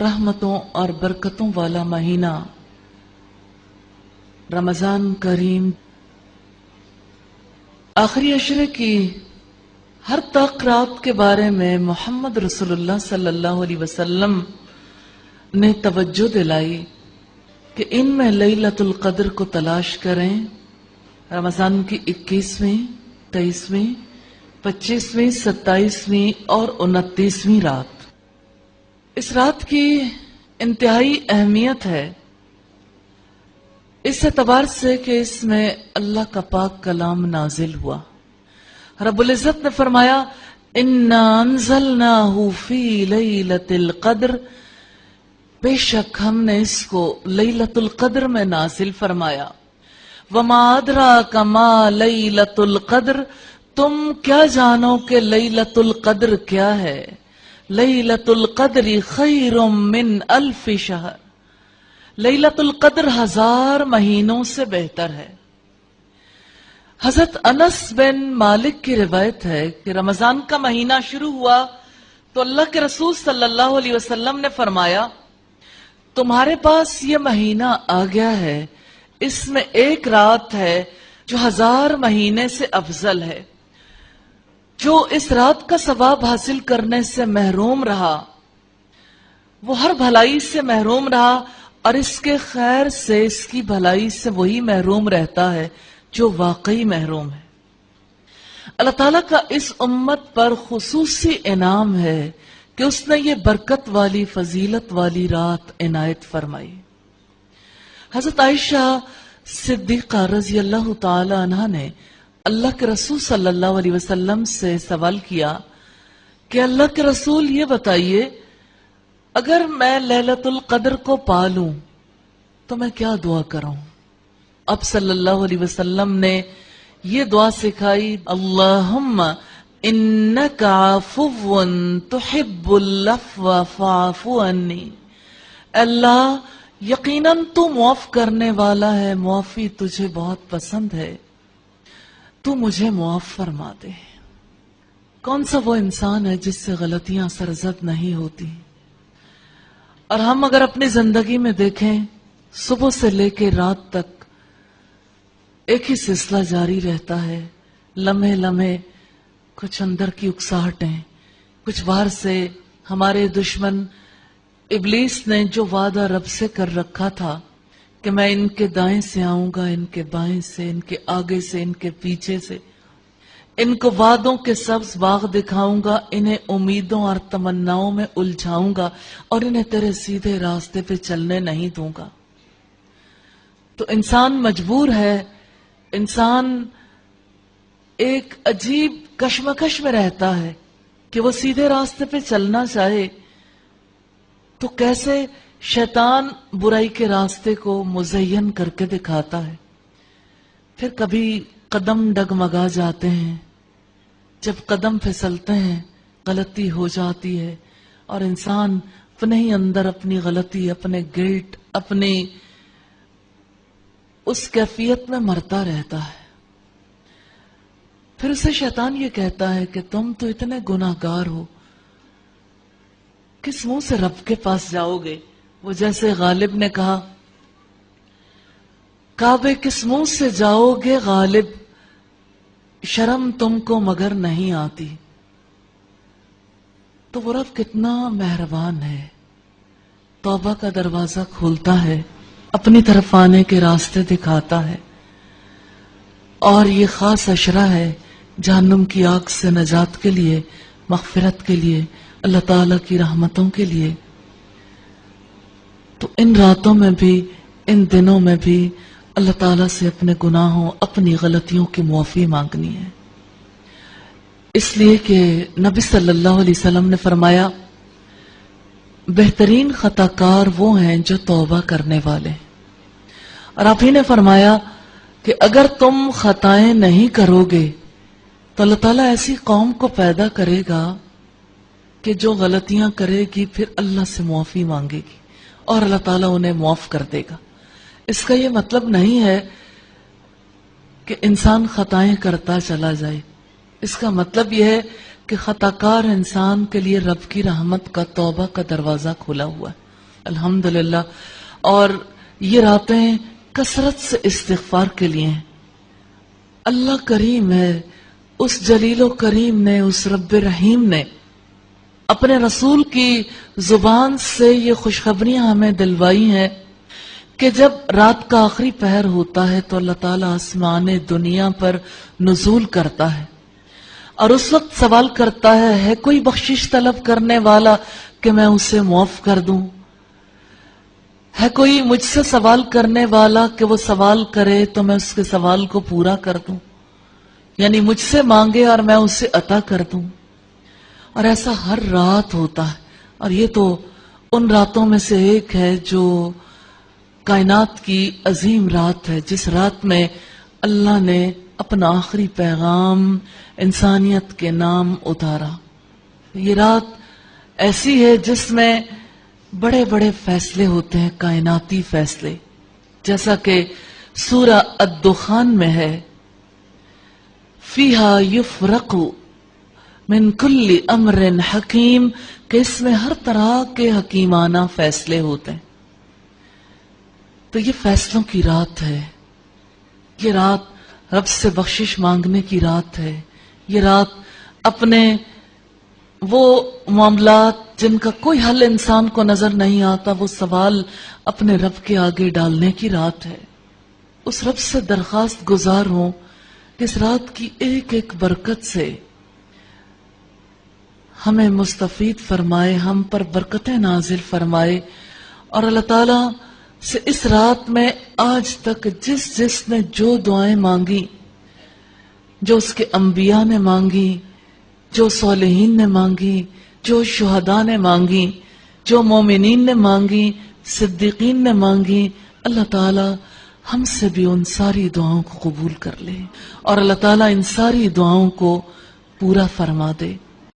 رحمتوں اور برکتوں والا مہینہ رمضان کریم آخری عشرے کی ہر تک رات کے بارے میں محمد رسول اللہ صلی اللہ علیہ وسلم نے توجہ دلائی کہ ان میں لیلۃ القدر کو تلاش کریں. رمضان کی 21ویں، 23ویں، 25ویں، 27ویں اور 29ویں رات. اس رات کی انتہائی اہمیت ہے اس اعتبار سے کہ اس میں اللہ کا پاک کلام نازل ہوا. رب العزت نے فرمایا اِنَّا أَنزَلْنَاهُ فِي لَيْلَةِ الْقَدْرِ، بے شک ہم نے اس کو لیلۃ القدر میں نازل فرمایا. وَمَا أَدْرَاكَ مَا لَيْلَةُ الْقَدْرِ، تم کیا جانو کہ لیلۃ القدر کیا ہے. لیلۃ القدر خیر من الف شہر، لیلۃ القدر 1000 مہینوں سے بہتر ہے. حضرت انس بن مالک کی روایت ہے کہ رمضان کا مہینہ شروع ہوا تو اللہ کے رسول صلی اللہ علیہ وسلم نے فرمایا تمہارے پاس یہ مہینہ آ گیا ہے، اس میں ایک رات ہے جو 1000 مہینے سے افضل ہے. جو اس رات کا ثواب حاصل کرنے سے محروم رہا وہ ہر بھلائی سے محروم رہا، اور اس کے خیر سے، اس کی بھلائی سے وہی محروم رہتا ہے جو واقعی محروم ہے. اللہ تعالیٰ کا اس امت پر خصوصی انعام ہے کہ اس نے یہ برکت والی، فضیلت والی رات عنایت فرمائی. حضرت عائشہ صدیقہ رضی اللہ تعالی عنہا نے اللہ کے رسول صلی اللہ علیہ وسلم سے سوال کیا کہ اللہ کے رسول یہ بتائیے اگر میں لیلۃ القدر کو پا لوں تو میں کیا دعا کروں. اب صلی اللہ علیہ وسلم نے یہ دعا سکھائی اللہم انک عفو تحب العفو فاعف عنی، اللہ یقیناً تو معاف کرنے والا ہے، معافی تجھے بہت پسند ہے، تو مجھے معاف فرما دے. کون سا وہ انسان ہے جس سے غلطیاں سرزد نہیں ہوتی؟ اور ہم اگر اپنی زندگی میں دیکھیں صبح سے لے کے رات تک ایک ہی سلسلہ جاری رہتا ہے. لمحے لمحے کچھ اندر کی اکساہٹیں، کچھ باہر سے ہمارے دشمن ابلیس نے جو وعدہ رب سے کر رکھا تھا کہ میں ان کے دائیں سے آؤں گا، ان کے بائیں سے، ان کے آگے سے، ان کے پیچھے سے، ان کو وعدوں کے سبز باغ دکھاؤں گا، انہیں امیدوں اور تمناؤں میں الجھاؤں گا اور انہیں تیرے سیدھے راستے پہ چلنے نہیں دوں گا. تو انسان مجبور ہے، انسان ایک عجیب کشمکش میں رہتا ہے کہ وہ سیدھے راستے پہ چلنا چاہے تو کیسے شیطان برائی کے راستے کو مزین کر کے دکھاتا ہے. پھر کبھی قدم ڈگمگا جاتے ہیں، جب قدم پھسلتے ہیں غلطی ہو جاتی ہے اور انسان اپنے ہی اندر اپنی غلطی، اپنے گلٹ، اپنی اس کیفیت میں مرتا رہتا ہے. پھر اسے شیطان یہ کہتا ہے کہ تم تو اتنے گناہگار ہو، کس منہ سے رب کے پاس جاؤ گے؟ وہ جیسے غالب نے کہا کعبے کس منہ سے جاؤ گے غالب، شرم تم کو مگر نہیں آتی. تو وہ رب کتنا مہربان ہے، توبہ کا دروازہ کھولتا ہے، اپنی طرف آنے کے راستے دکھاتا ہے. اور یہ خاص عشرہ ہے جہنم کی آگ سے نجات کے لیے، مغفرت کے لیے، اللہ تعالیٰ کی رحمتوں کے لیے. تو ان راتوں میں بھی، ان دنوں میں بھی اللہ تعالیٰ سے اپنے گناہوں، اپنی غلطیوں کی معافی مانگنی ہے. اس لیے کہ نبی صلی اللہ علیہ وسلم نے فرمایا بہترین خطا کار وہ ہیں جو توبہ کرنے والے. اور آپ ہی نے فرمایا کہ اگر تم خطائیں نہیں کرو گے تو اللہ تعالیٰ ایسی قوم کو پیدا کرے گا کہ جو غلطیاں کرے گی پھر اللہ سے معافی مانگے گی اور اللہ تعالیٰ انہیں معاف کر دے گا. اس کا یہ مطلب نہیں ہے کہ انسان خطائیں کرتا چلا جائے. اس کا مطلب یہ ہے کہ خطا کار انسان کے لیے رب کی رحمت کا، توبہ کا دروازہ کھلا ہوا ہے. الحمدللہ. اور یہ راتیں کثرت سے استغفار کے لیے ہیں. اللہ کریم ہے، اس جلیل و کریم نے، اس رب رحیم نے اپنے رسول کی زبان سے یہ خوشخبریاں ہمیں دلوائی ہیں کہ جب رات کا آخری پہر ہوتا ہے تو اللہ تعالیٰ آسمان دنیا پر نزول کرتا ہے اور اس وقت سوال کرتا ہے کوئی بخشش طلب کرنے والا کہ میں اسے معاف کر دوں؟ ہے کوئی مجھ سے سوال کرنے والا کہ وہ سوال کرے تو میں اس کے سوال کو پورا کر دوں؟ یعنی مجھ سے مانگے اور میں اسے عطا کر دوں. اور ایسا ہر رات ہوتا ہے. اور یہ تو ان راتوں میں سے ایک ہے جو کائنات کی عظیم رات ہے، جس رات میں اللہ نے اپنا آخری پیغام انسانیت کے نام اتارا. یہ رات ایسی ہے جس میں بڑے بڑے فیصلے ہوتے ہیں، کائناتی فیصلے، جیسا کہ سورہ الدخان میں ہے فیہا یفرق من کل امر حکیم، کہ اس میں ہر طرح کے حکیمانہ فیصلے ہوتے ہیں. تو یہ فیصلوں کی رات ہے، یہ رات رب سے بخشش مانگنے کی رات ہے، یہ رات اپنے وہ معاملات جن کا کوئی حل انسان کو نظر نہیں آتا، وہ سوال اپنے رب کے آگے ڈالنے کی رات ہے. اس رب سے درخواست گزار ہوں کہ اس رات کی ایک ایک برکت سے ہمیں مستفید فرمائے، ہم پر برکتیں نازل فرمائے. اور اللہ تعالیٰ سے اس رات میں آج تک جس نے جو دعائیں مانگی، جو اس کے انبیاء نے مانگی، جو صالحین نے مانگی، جو شہداء نے مانگی، جو مومنین نے مانگی، صدیقین نے مانگی، اللہ تعالیٰ ہم سے بھی ان ساری دعاؤں کو قبول کر لے اور اللہ تعالیٰ ان ساری دعاؤں کو پورا فرما دے.